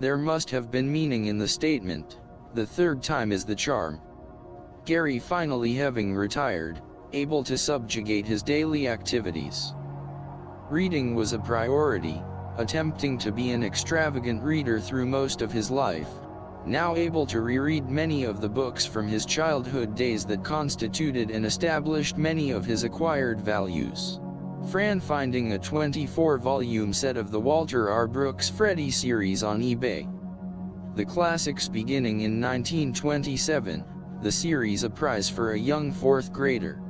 There must have been meaning in the statement, "The third time is the charm." Gary finally having retired, able to subjugate his daily activities. Reading was a priority, attempting to be an extravagant reader through most of his life, now able to reread many of the books from his childhood days that constituted and established many of his acquired values. Fran finding a 24-volume set of the Walter R. Brooks Freddy series on eBay. The classics beginning in 1927, the series a prize for a young fourth grader.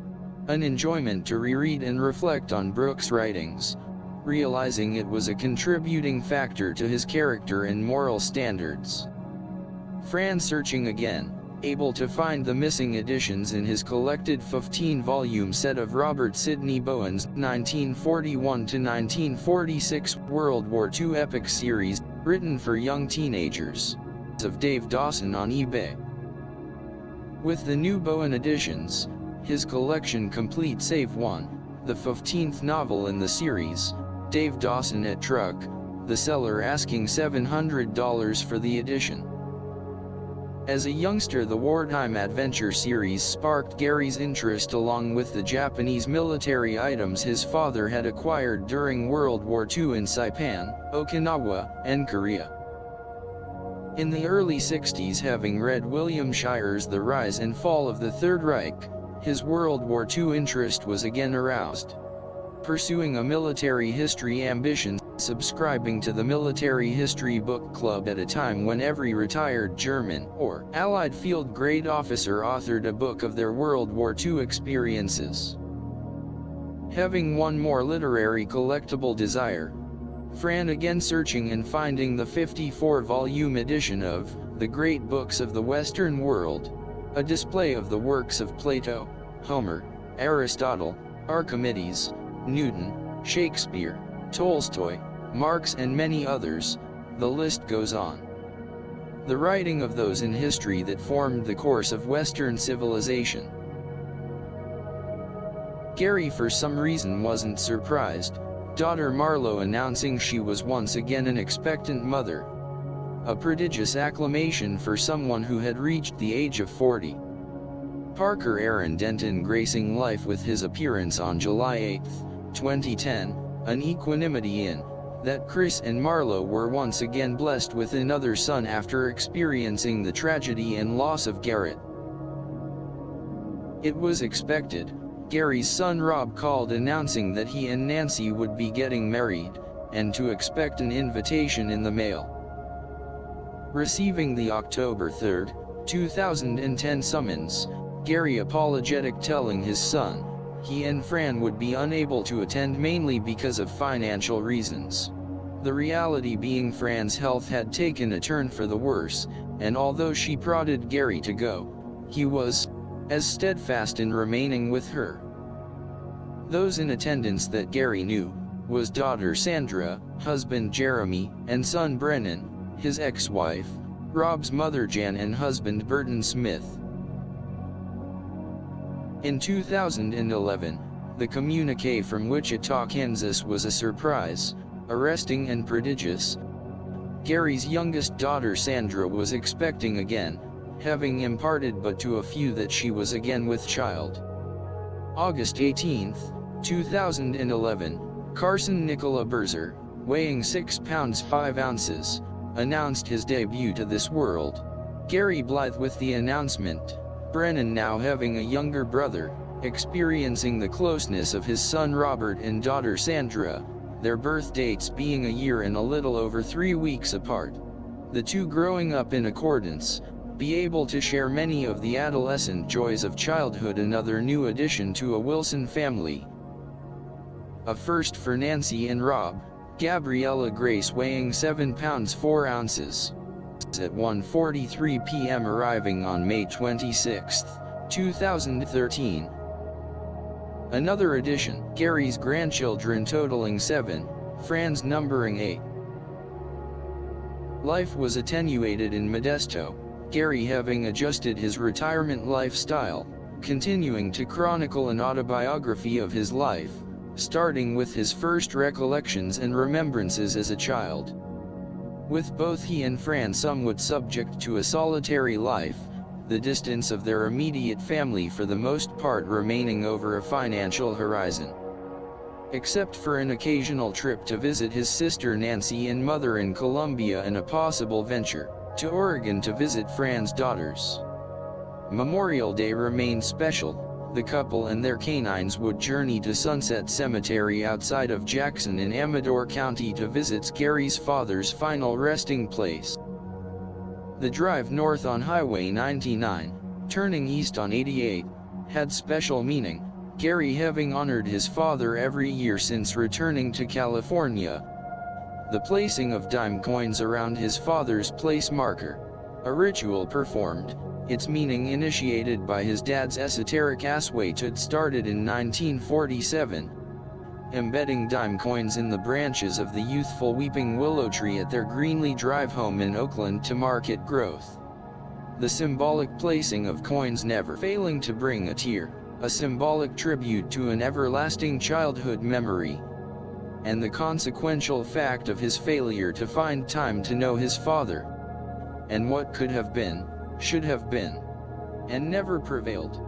An enjoyment to reread and reflect on Brooks' writings, realizing it was a contributing factor to his character and moral standards. Fran searching again, able to find the missing editions in his collected 15-volume set of Robert Sidney Bowen's 1941-1946 World War II epic series, written for young teenagers, of Dave Dawson on eBay. With the new Bowen editions, his collection complete save one, the 15th novel in the series, Dave Dawson at Truck, the seller asking $700 for the edition. As a youngster, the wartime adventure series sparked Gary's interest along with the Japanese military items his father had acquired during World War II in Saipan, Okinawa, and Korea. In the early 60s, having read William Shirer's The Rise and Fall of the Third Reich, his World War II interest was again aroused. Pursuing a military history ambition, subscribing to the Military History Book Club at a time when every retired German or Allied field grade officer authored a book of their World War II experiences. Having one more literary collectible desire, Fran again searching and finding the 54-volume edition of The Great Books of the Western World, a display of the works of Plato, Homer, Aristotle, Archimedes, Newton, Shakespeare, Tolstoy, Marx and many others, the list goes on. The writing of those in history that formed the course of Western civilization. Gary for some reason wasn't surprised, daughter Marlo announcing she was once again an expectant mother. A prodigious acclamation for someone who had reached the age of 40. Parker Aaron Denton gracing life with his appearance on July 8, 2010, an equanimity in that Chris and Marlo were once again blessed with another son after experiencing the tragedy and loss of Garrett. It was expected. Gary's son Rob called announcing that he and Nancy would be getting married, and to expect an invitation in the mail. Receiving the October 3, 2010 summons, Gary apologetic telling his son, he and Fran would be unable to attend mainly because of financial reasons. The reality being Fran's health had taken a turn for the worse, and although she prodded Gary to go, he was as steadfast in remaining with her. Those in attendance that Gary knew was daughter Sandra, husband Jeremy, and son Brennan, his ex-wife, Rob's mother Jan and husband Burton Smith. In 2011, the communique from Wichita, Kansas was a surprise, arresting and prodigious. Gary's youngest daughter Sandra was expecting again, having imparted but to a few that she was again with child. August 18, 2011, Carson Nicola Berzer, weighing 6 pounds 5 ounces, announced his debut to this world. Gary Blythe with the announcement. Brennan now having a younger brother, experiencing the closeness of his son Robert and daughter Sandra, their birth dates being a year and a little over 3 weeks apart. The two growing up in accordance, be able to share many of the adolescent joys of childhood, another new addition to a Wilson family. A first for Nancy and Rob, Gabriella Grace weighing 7 pounds 4 ounces. At 1:43 p.m. arriving on May 26, 2013. Another addition, Gary's grandchildren totaling 7, Fran's numbering 8. Life was attenuated in Modesto, Gary having adjusted his retirement lifestyle, continuing to chronicle an autobiography of his life, starting with his first recollections and remembrances as a child. With both he and Fran somewhat subject to a solitary life, the distance of their immediate family for the most part remaining over a financial horizon. Except for an occasional trip to visit his sister Nancy and mother in Colombia and a possible venture to Oregon to visit Fran's daughters. Memorial Day remained special. The couple and their canines would journey to Sunset Cemetery outside of Jackson in Amador County to visit Gary's father's final resting place. The drive north on Highway 99, turning east on 88, had special meaning, Gary having honored his father every year since returning to California. The placing of dime coins around his father's place marker, a ritual performed, its meaning initiated by his dad's esoteric asswayhood, started in 1947. Embedding dime coins in the branches of the youthful weeping willow tree at their Greenlee Drive home in Oakland to mark its growth. The symbolic placing of coins never failing to bring a tear, a symbolic tribute to an everlasting childhood memory. And the consequential fact of his failure to find time to know his father. And what could have been, should have been, and never prevailed.